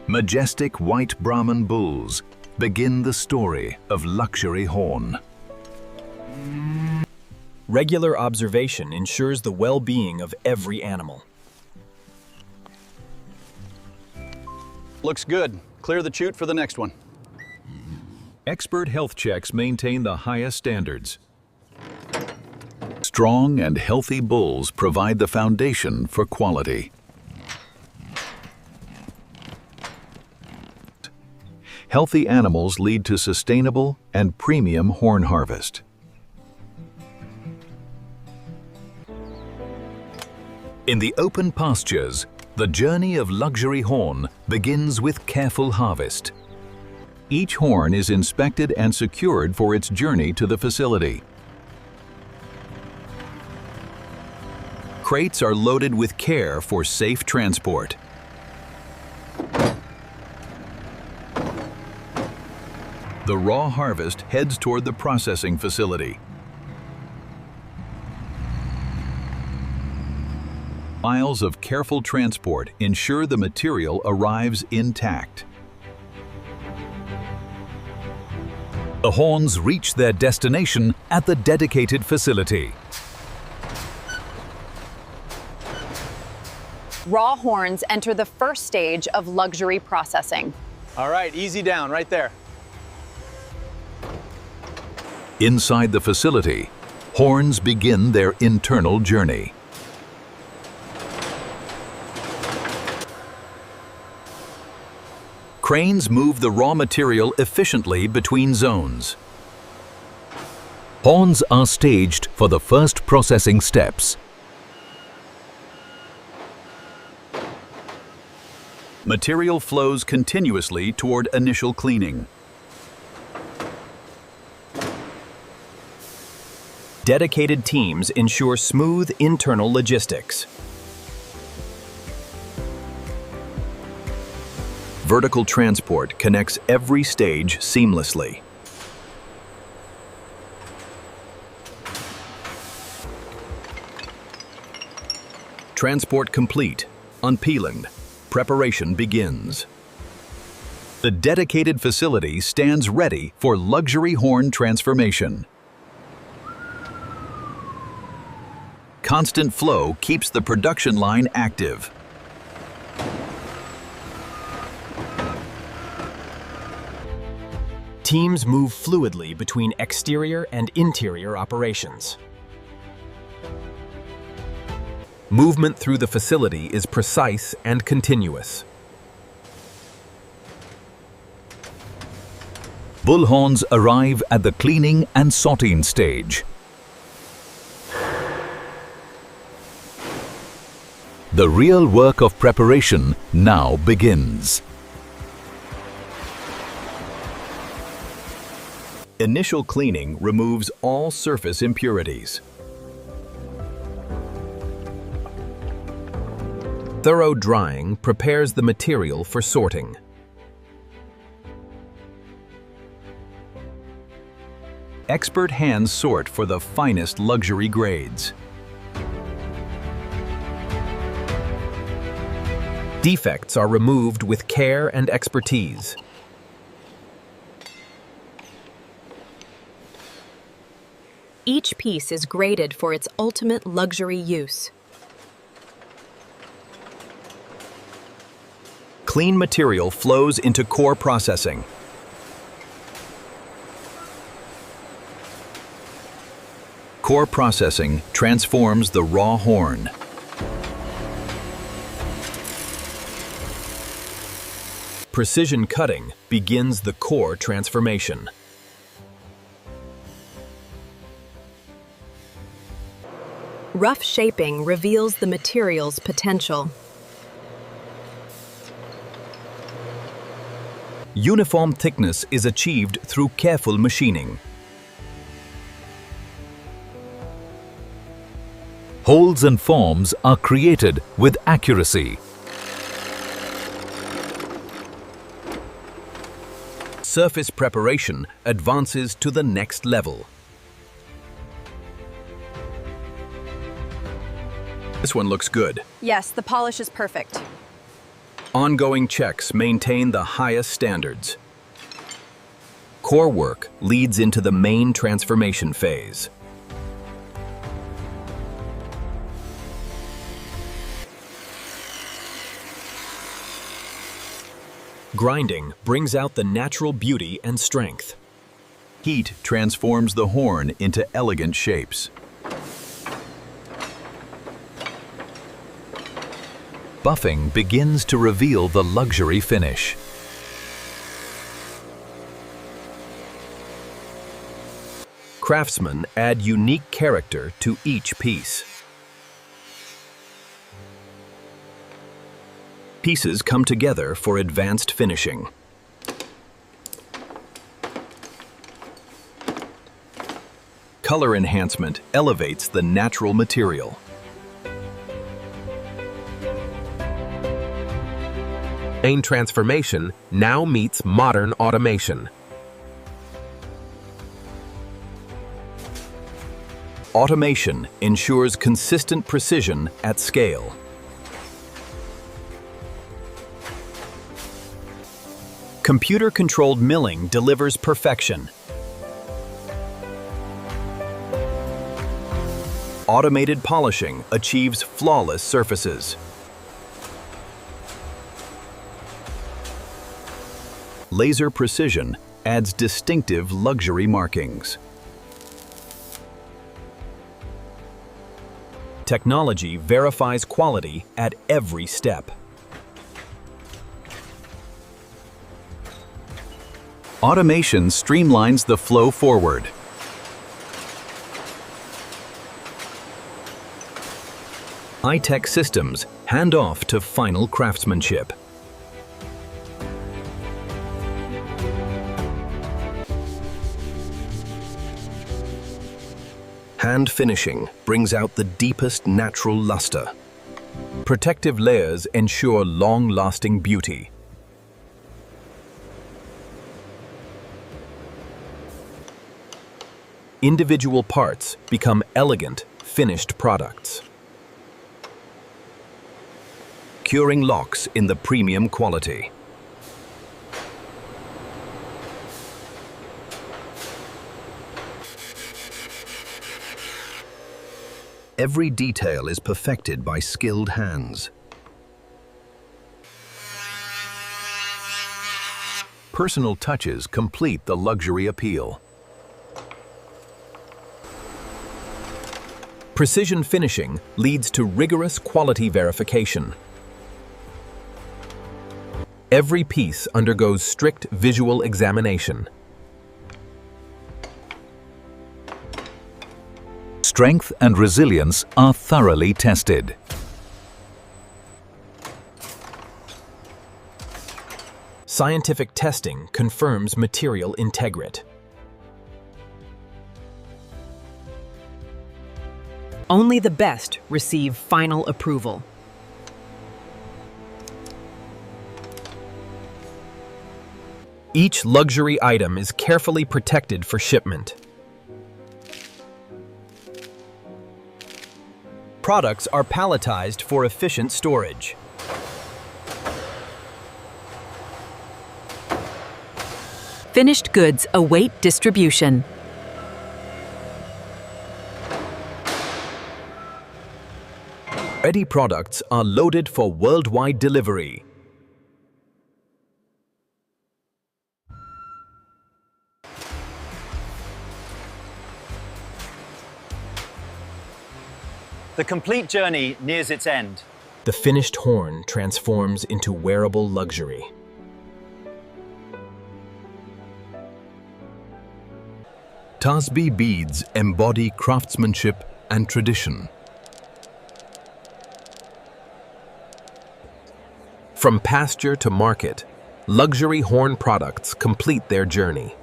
Majestic white Brahman bulls begin the story of luxury horn. Regular observation ensures the well-being of every animal. Looks good. Clear the chute for the next one. Expert health checks maintain the highest standards. Strong and healthy bulls provide the foundation for quality. Healthy animals lead to sustainable and premium horn harvest. In the open pastures, the journey of luxury horn begins with careful harvest. Each horn is inspected and secured for its journey to the facility. Crates are loaded with care for safe transport. The raw harvest heads toward the processing facility. Miles of careful transport ensure the material arrives intact. The horns reach their destination at the dedicated facility. Raw horns enter the first stage of luxury processing. All right, easy down right there. Inside the facility, horns begin their internal journey. Cranes move the raw material efficiently between zones. Horns are staged for the first processing steps. Material flows continuously toward initial cleaning. Dedicated teams ensure smooth internal logistics. Vertical transport connects every stage seamlessly. Transport complete. Unpeeling. Preparation begins. The dedicated facility stands ready for luxury horn transformation. Constant flow keeps the production line active. Teams move fluidly between exterior and interior operations. Movement through the facility is precise and continuous. Bull horns arrive at the cleaning and sorting stage. The real work of preparation now begins. Initial cleaning removes all surface impurities. Thorough drying prepares the material for sorting. Expert hands sort for the finest luxury grades. Defects are removed with care and expertise. Each piece is graded for its ultimate luxury use. Clean material flows into core processing. Core processing transforms the raw horn. Precision cutting begins the core transformation. Rough shaping reveals the material's potential. Uniform thickness is achieved through careful machining. Holes and forms are created with accuracy. Surface preparation advances to the next level. This one looks good. Yes, the polish is perfect. Ongoing checks maintain the highest standards. Core work leads into the main transformation phase. Grinding brings out the natural beauty and strength. Heat transforms the horn into elegant shapes. Buffing begins to reveal the luxury finish. Craftsmen add unique character to each piece. Pieces come together for advanced finishing. Color enhancement elevates the natural material. Main transformation now meets modern automation. Automation ensures consistent precision at scale. Computer-controlled milling delivers perfection. Automated polishing achieves flawless surfaces. Laser precision adds distinctive luxury markings. Technology verifies quality at every step. Automation streamlines the flow forward. High-tech systems hand off to final craftsmanship. Hand finishing brings out the deepest natural luster. Protective layers ensure long-lasting beauty. Individual parts become elegant, finished products. Curing locks in the premium quality. Every detail is perfected by skilled hands. Personal touches complete the luxury appeal. Precision finishing leads to rigorous quality verification. Every piece undergoes strict visual examination. Strength and resilience are thoroughly tested. Scientific testing confirms material integrity. Only the best receive final approval. Each luxury item is carefully protected for shipment. Products are palletized for efficient storage. Finished goods await distribution. Ready products are loaded for worldwide delivery. The complete journey nears its end. The finished horn transforms into wearable luxury. Tasbih beads embody craftsmanship and tradition. From pasture to market, luxury horn products complete their journey.